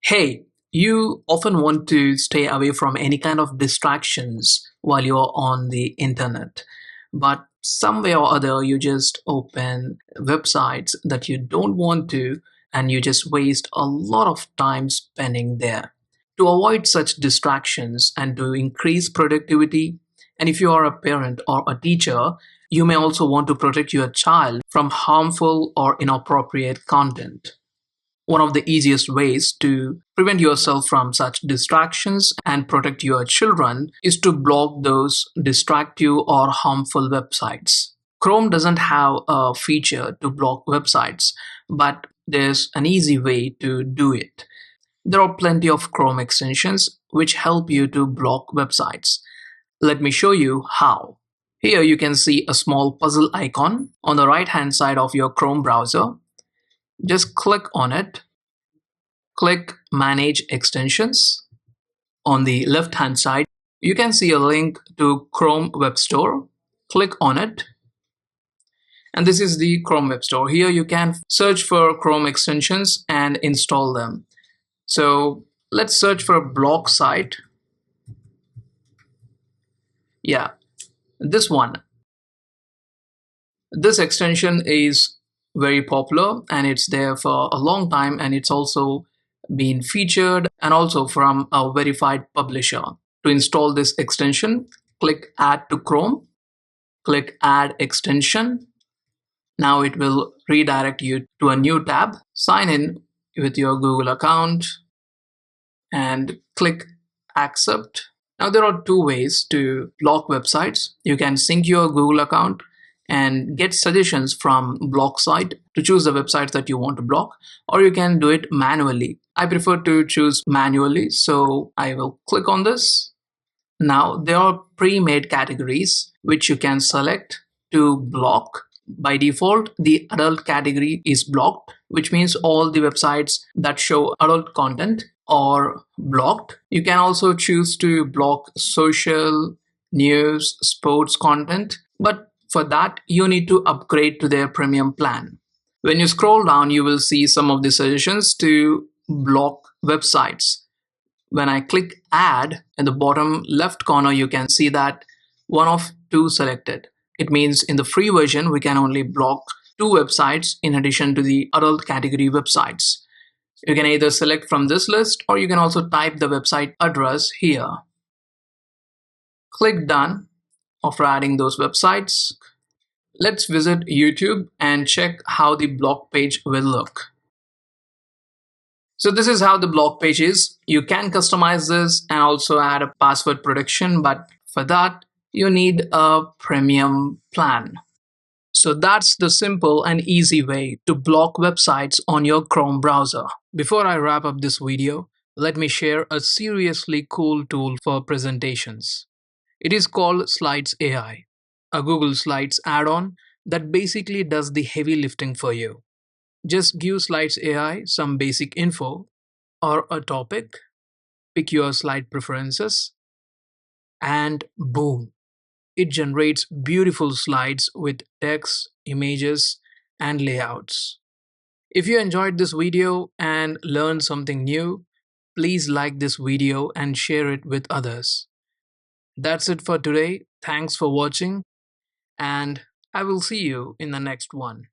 Hey, you often want to stay away from any kind of distractions while you're on the internet, but some way or other you just open websites that you don't want to and you just waste a lot of time spending there. To avoid such distractions and to increase productivity, and if you are a parent or a teacher, you may also want to protect your child from harmful or inappropriate content. One of the easiest ways to prevent yourself from such distractions and protect your children is to block those distract you or harmful websites. Chrome doesn't have a feature to block websites, but there's an easy way to do it. There are plenty of Chrome extensions which help you to block websites. Let me show you how. Here you can see a small puzzle icon on the right hand side of your Chrome browser. Just click on it. Click Manage Extensions. On the left hand side, you can see a link to Chrome Web Store. Click on it. And this is the Chrome Web Store. Here you can search for Chrome extensions and install them. So let's search for a blog site. Yeah, this one. This extension is very popular and it's there for a long time, and it's also been featured and also from a verified publisher. To install this extension, click Add to Chrome, click Add Extension. Now it will redirect you to a new tab. Sign in with your Google account and click Accept. Now there are two ways to block websites. You can sync your Google account and get suggestions from block site to choose the websites that you want to block, or you can do it manually. I prefer to choose manually, so I will click on this. Now there are pre-made categories which you can select to block. By default, the adult category is blocked, which means all the websites that show adult content are blocked. You can also choose to block social, news, sports content, but for that, you need to upgrade to their premium plan. When you scroll down, you will see some of the suggestions to block websites. When I click Add, in the bottom left corner, you can see that one of two selected. It means in the free version, we can only block two websites in addition to the adult category websites. You can either select from this list or you can also type the website address here. Click Done after adding those websites. Let's visit YouTube and check how the block page will look. So this is how the block page is. You can customize this and also add a password protection, but for that, you need a premium plan. So that's the simple and easy way to block websites on your Chrome browser. Before I wrap up this video, let me share a seriously cool tool for presentations. It is called Slides AI, a Google Slides add-on that basically does the heavy lifting for you. Just give Slides AI some basic info or a topic, pick your slide preferences, and boom, it generates beautiful slides with text, images, and layouts. If you enjoyed this video and learned something new, please like this video and share it with others. That's it for today. Thanks for watching, and I will see you in the next one.